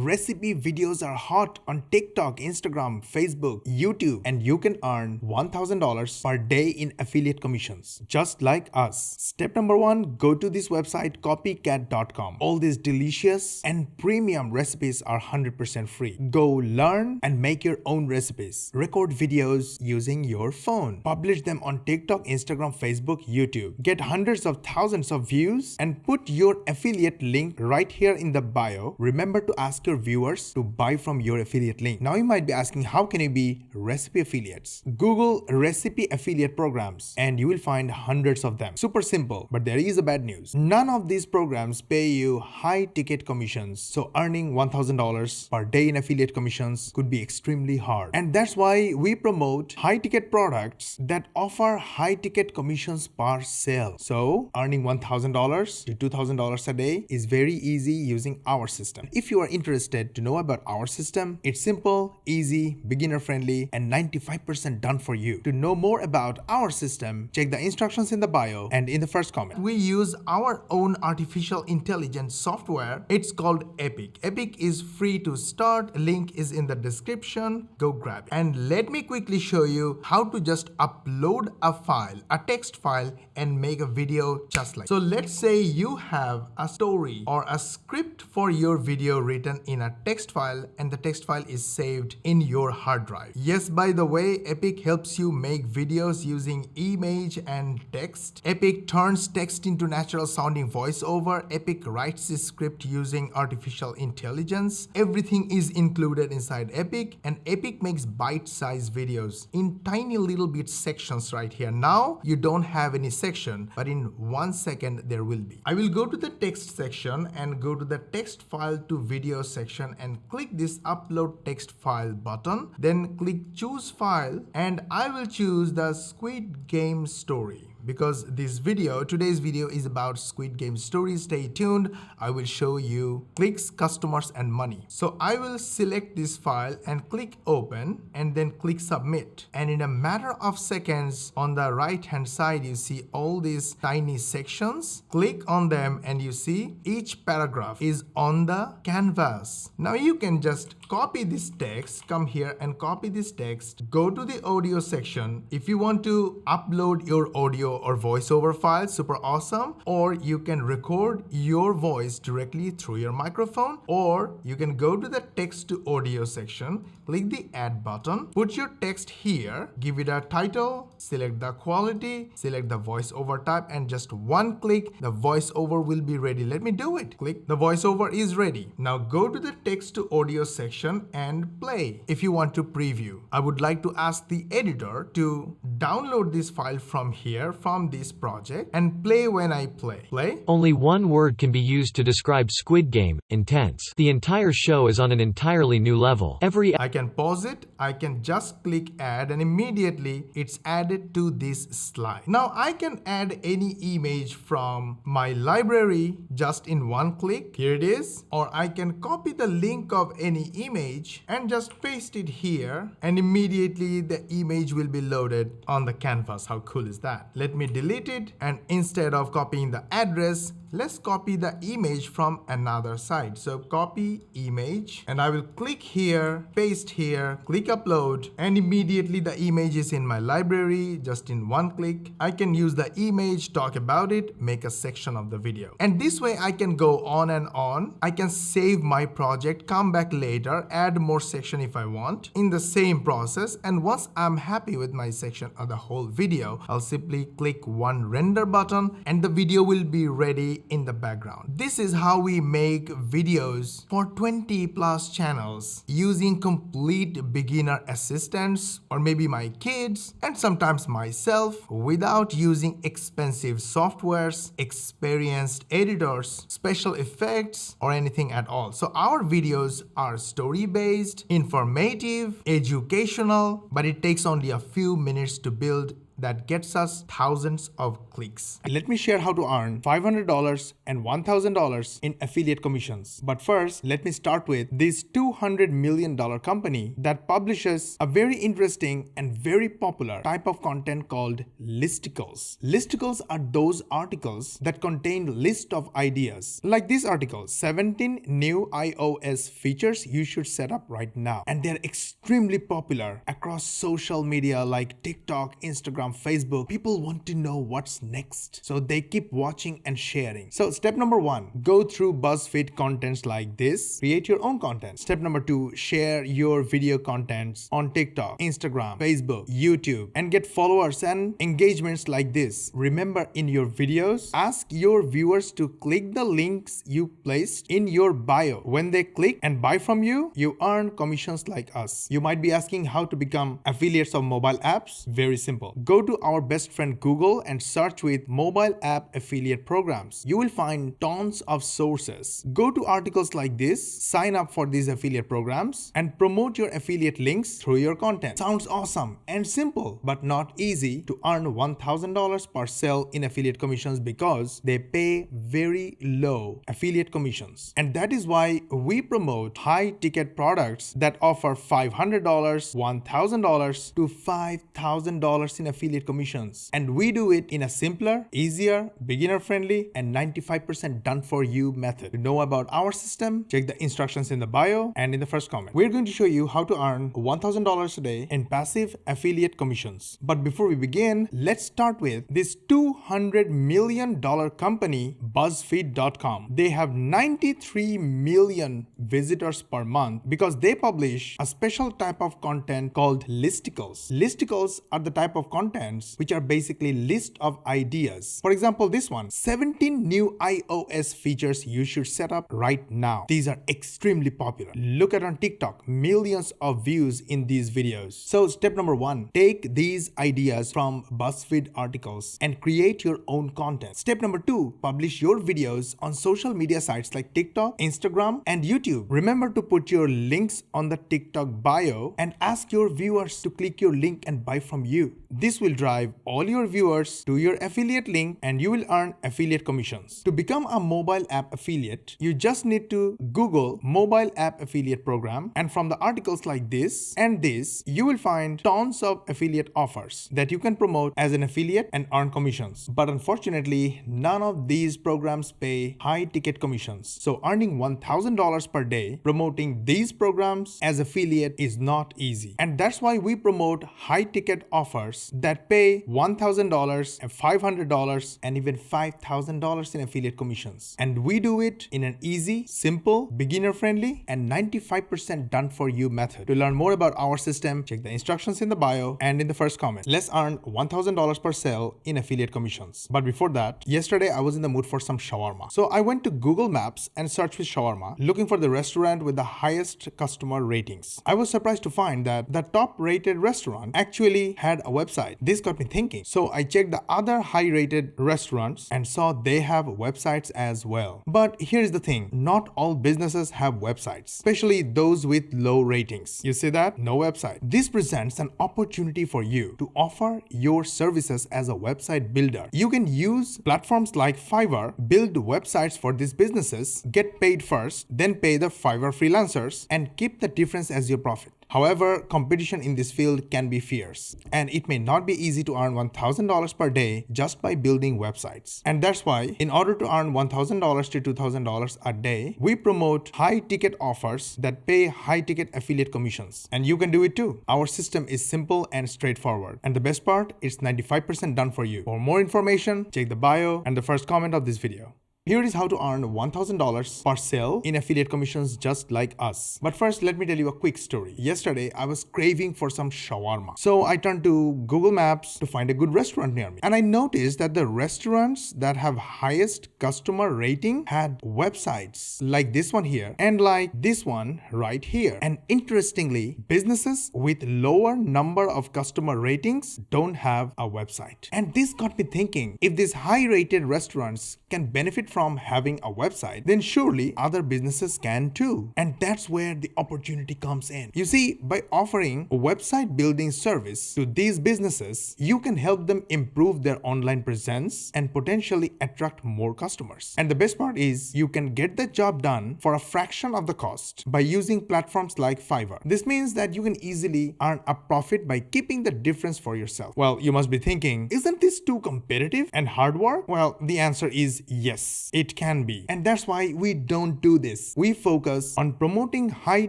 recipe videos are hot on TikTok, Instagram, Facebook, YouTube, and you can earn $1,000 per day in affiliate commissions, just like us. Step number 1, go to this website copycat.com. All these delicious and premium recipes are 100% free. Go learn and make your own recipes. Record videos using your phone. Publish them on TikTok, Instagram, Facebook, YouTube. Get hundreds of thousands of views and put your affiliate link right here in the bio. Remember to ask your viewers to buy from your affiliate link. Now you might be asking, how can you be recipe affiliates? Google recipe affiliate programs and you will find hundreds of them. Super simple, but there is a bad news. None of these programs pay you high ticket commissions, so earning $1,000 per day in affiliate commissions could be extremely hard. And that's why we promote high ticket products that offer high ticket commissions per sale. So earning $1,000 to $2,000 a day is very easy using our system. If you are interested to know about our system, it's simple, easy, beginner friendly, and 95% done for you. To know more about our system, check the instructions in the bio and in the first comment. We use our own artificial intelligence software. It's called Epic. Epic is free to start. Link is in the description. Go grab it. And let me quickly show you how to just upload a file, a text file, and make a video just like. So let's say you have a story or a script for your video written in a text file and the text file is saved in your hard drive. Yes, by the way, Epic helps you make videos using image and text. Epic turns text into natural sounding voiceover. Epic writes this script using artificial intelligence. Everything is included inside Epic, and Epic makes bite-sized videos in tiny little bit sections right here. Now you don't have any section, but in 1 second there will be. I will go to the text section and go to the text file to video section and click this upload text file button. Then click choose file and I will choose the Squid Game story. Because today's video is about Squid Game story. Stay tuned. I will show you clicks, customers, and money. So I will select this file and click open and then click submit. And in a matter of seconds on the right hand side, you see all these tiny sections. Click on them and you see each paragraph is on the canvas. Now you can just copy this text, come here and copy this text, go to the audio section. If you want to upload your audio or voiceover file, super awesome. Or you can record your voice directly through your microphone, or you can go to the text to audio section, click the add button, put your text here, give it a title, select the quality, select the voiceover type, and just one click, the voiceover will be ready. Let me do it. Click, the voiceover is ready. Now go to the text to audio section and play. If you want to preview, I would like to ask the editor to download this file from here, from this project, and play when I play. Play. Only one word can be used to describe Squid Game: intense. The entire show is on an entirely new level. I can pause it, I can just click add, and immediately it's added to this slide. Now I can add any image from my library just in one click. Here it is. Or I can copy the link of any image and just paste it here, and immediately the image will be loaded on the canvas. How cool is that? Let me delete it, and instead of copying the address, let's copy the image from another site. So copy image, and I will click here, paste here, click upload, and immediately the image is in my library just in one click. I can use the image, talk about it, make a section of the video. And this way I can go on and on. I can save my project, come back later, add more section if I want in the same process. And once I'm happy with my section or the whole video, I'll simply click one render button and the video will be ready in the background. This is how we make videos for 20+ channels using complete beginner assistance, or maybe my kids and sometimes myself, without using expensive softwares, experienced editors, special effects, or anything at all. So our videos are story-based, informative, educational, but it takes only a few minutes to build that gets us thousands of clicks. Let me share how to earn $500 and $1,000 in affiliate commissions. But first, let me start with this $200 million company that publishes a very interesting and very popular type of content called listicles. Listicles are those articles that contain list of ideas. Like this article, 17 new iOS features you should set up right now. And they're extremely popular across social media like TikTok, Instagram, Facebook. People want to know what's next, so they keep watching and sharing. So step number 1, go through BuzzFeed contents like this, create your own content. Step number 2, share your video contents on TikTok, Instagram, Facebook, YouTube, and get followers and engagements like this. Remember, in your videos, ask your viewers to click the links you placed in your bio. When they click and buy from you, you earn commissions like us. You might be asking how to become affiliates of mobile apps. Very simple. Go to our best friend Google and search with mobile app affiliate programs. You will find tons of sources. Go to articles like this, sign up for these affiliate programs, and promote your affiliate links through your content. Sounds awesome and simple, but not easy to earn $1,000 per sale in affiliate commissions because they pay very low affiliate commissions. And that is why we promote high ticket products that offer $500, $1,000 to $5,000 in affiliate commissions. And we do it in a simpler, easier, beginner friendly, and 95% done for you method. To know about our system, check the instructions in the bio and in the first comment. We're going to show you how to earn $1,000 a day in passive affiliate commissions. But before we begin, let's start with this $200 million company, BuzzFeed.com. They have 93 million visitors per month because they publish a special type of content called listicles. Listicles are the type of contents which are basically list of ideas. For example, this one, 17 new iOS features you should set up right now. These are extremely popular. Look at on TikTok, millions of views in these videos. So step number 1, take these ideas from BuzzFeed articles and create your own content. Step number 2, publish your videos on social media sites like TikTok, Instagram, and YouTube. Remember to put your links on the TikTok bio and ask your viewers to click your link and buy from you. This will drive all your viewers to your affiliate link and you will earn affiliate commissions. To become a mobile app affiliate, you just need to Google mobile app affiliate program, and from the articles like this and this, you will find tons of affiliate offers that you can promote as an affiliate and earn commissions. But unfortunately, none of these programs pay high ticket commissions. So earning $1,000 per day promoting these programs as affiliate is not easy. And that's why we promote high ticket offers that pay $1,000 and $500 and even $5,000 in affiliate commissions. And we do it in an easy, simple, beginner friendly, and 95% done for you method. To learn more about our system, check the instructions in the bio and in the first comment. Let's earn $1,000 per sale in affiliate commissions. But before that, yesterday I was in the mood for some shawarma. So I went to Google Maps and searched with shawarma, looking for the restaurant with the highest customer ratings. I was surprised to find that the top rated restaurant actually had a website. This got me thinking. So I checked the other high rated restaurants and saw they have websites as well. But here's the thing, not all businesses have websites, especially those with low ratings. You see that? No website. This presents an opportunity for you to offer your services as a website builder. You can use platforms like Fiverr, build websites for these businesses, get paid first, then pay the Fiverr freelancers, and keep the difference as your profit. However, competition in this field can be fierce, and it may not be easy to earn $1,000 per day just by building websites. And that's why, in order to earn $1,000 to $2,000 a day, we promote high ticket offers that pay high ticket affiliate commissions. And you can do it too. Our system is simple and straightforward. And the best part, it's 95% done for you. For more information, check the bio and the first comment of this video. Here is how to earn $1,000 per sale in affiliate commissions just like us. But first, let me tell you a quick story. Yesterday, I was craving for some shawarma. So I turned to Google Maps to find a good restaurant near me. And I noticed that the restaurants that have highest customer rating had websites like this one here and like this one right here. And interestingly, businesses with lower number of customer ratings don't have a website. And this got me thinking, if these high rated restaurants can benefit from from having a website, then surely other businesses can too. And that's where the opportunity comes in. You see, by offering a website building service to these businesses, you can help them improve their online presence and potentially attract more customers. And the best part is you can get the job done for a fraction of the cost by using platforms like Fiverr. This means that you can easily earn a profit by keeping the difference for yourself. Well, you must be thinking, isn't this too competitive and hard work? Well, the answer is yes, it can be. And that's why we don't do this. We focus on promoting high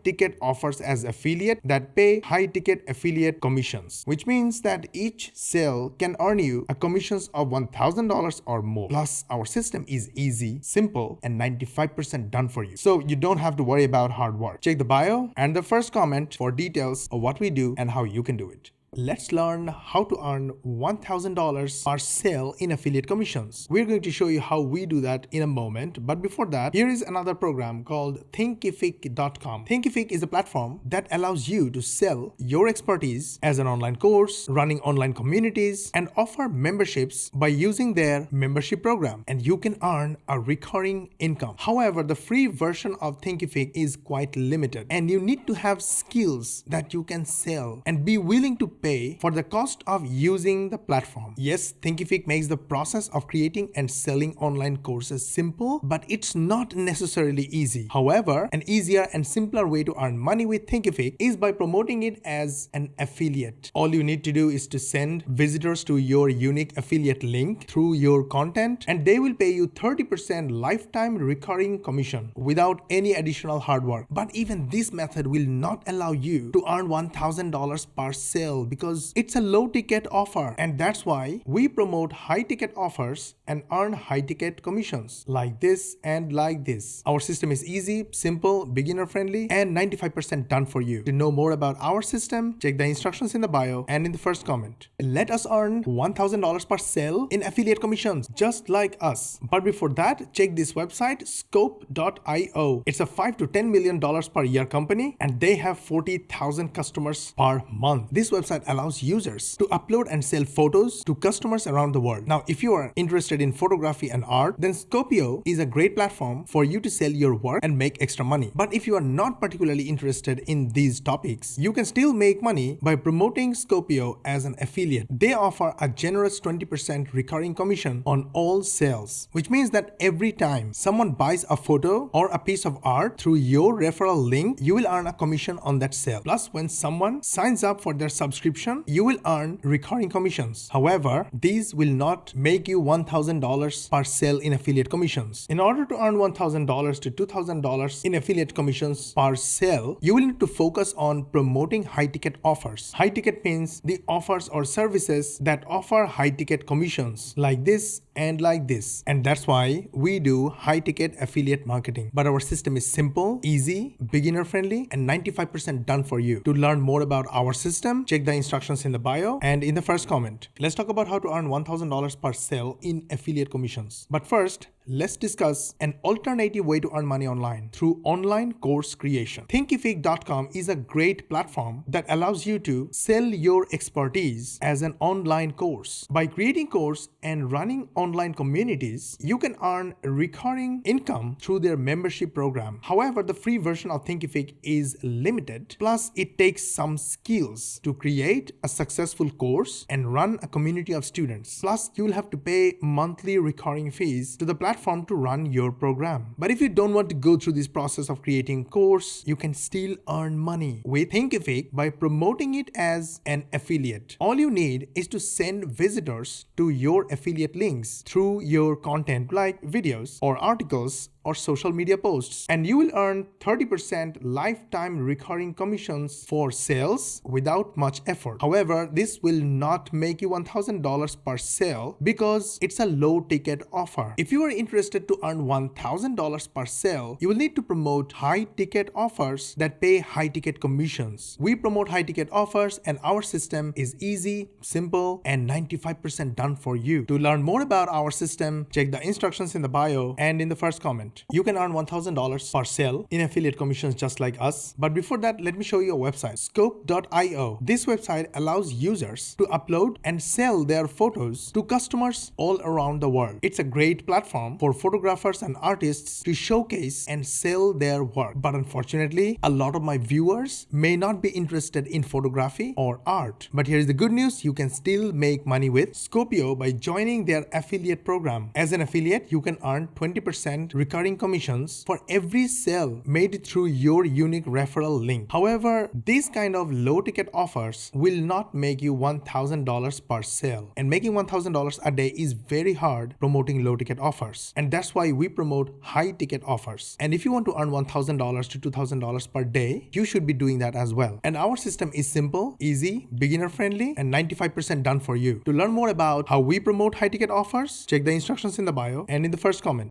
ticket offers as affiliate that pay high ticket affiliate commissions, which means that each sale can earn you a commissions of $1,000 or more. Plus, our system is easy, simple, and 95% done for you. So you don't have to worry about hard work. Check the bio and the first comment for details of what we do and how you can do it. Let's learn how to earn $1,000 per sale in affiliate commissions. We're going to show you how we do that in a moment. But before that, here is another program called Thinkific.com. Thinkific is a platform that allows you to sell your expertise as an online course, running online communities, and offer memberships by using their membership program. And you can earn a recurring income. However, the free version of Thinkific is quite limited, and you need to have skills that you can sell and be willing to pay for the cost of using the platform. Yes, Thinkific makes the process of creating and selling online courses simple, but it's not necessarily easy. However, an easier and simpler way to earn money with Thinkific is by promoting it as an affiliate. All you need to do is to send visitors to your unique affiliate link through your content, and they will pay you 30% lifetime recurring commission without any additional hard work. But even this method will not allow you to earn $1,000 per sale because it's a low ticket offer, and that's why we promote high ticket offers and earn high ticket commissions like this and like this. Our system is easy, simple, beginner friendly, and 95% done for you. To know more about our system, check the instructions in the bio and in the first comment. Let us earn $1,000 per sale in affiliate commissions just like us. But before that, check this website scope.io. It's a $5 to $10 million per year company, and they have 40,000 customers per month. This website allows users to upload and sell photos to customers around the world. Now, if you are interested in photography and art, then Scopio is a great platform for you to sell your work and make extra money. But if you are not particularly interested in these topics, you can still make money by promoting Scopio as an affiliate. They offer a generous 20% recurring commission on all sales, which means that every time someone buys a photo or a piece of art through your referral link, you will earn a commission on that sale. Plus, when someone signs up for their subscription, you will earn recurring commissions. However, these will not make you $1,000 per sale in affiliate commissions. In order to earn $1,000 to $2,000 in affiliate commissions per sale, you will need to focus on promoting high ticket offers. High ticket means the offers or services that offer high ticket commissions like this and like this. And that's why we do high ticket affiliate marketing. But our system is simple, easy, beginner friendly, and 95% done for you. To learn more about our system, check the instructions in the bio and in the first comment. Let's talk about how to earn $1,000 per sale in affiliate commissions. But first, let's discuss an alternative way to earn money online through online course creation. Thinkific.com is a great platform that allows you to sell your expertise as an online course. By creating course and running online communities, you can earn recurring income through their membership program. However, the free version of Thinkific is limited. Plus, it takes some skills to create a successful course and run a community of students. Plus, you will have to pay monthly recurring fees to the platform to run your program. But if you don't want to go through this process of creating course, you can still earn money with Thinkific by promoting it as an affiliate. All you need is to send visitors to your affiliate links through your content like videos or articles or social media posts, and you will earn 30% lifetime recurring commissions for sales without much effort. However, this will not make you $1,000 per sale because it's a low ticket offer. If you are interested to earn $1,000 per sale, you will need to promote high ticket offers that pay high ticket commissions. We promote high ticket offers, and our system is easy, simple, and 95% done for you. To learn more about our system, check the instructions in the bio and in the first comment. You can earn $1,000 per sale in affiliate commissions just like us. But before that, let me show you a website, scope.io. This website allows users to upload and sell their photos to customers all around the world. It's a great platform platform for photographers and artists to showcase and sell their work. But unfortunately, a lot of my viewers may not be interested in photography or art. But here is the good news, you can still make money with Scopio by joining their affiliate program. As an affiliate, you can earn 20% recurring commissions for every sale made through your unique referral link. However, these kind of low ticket offers will not make you $1,000 per sale. And making $1,000 a day is very hard promoting low ticket offers. And that's why we promote high ticket offers. And if you want to earn $1,000 to $2,000 per day, you should be doing that as well. And our system is simple, easy, beginner friendly, and 95% done for you. To learn more about how we promote high ticket offers, check the instructions in the bio and in the first comment.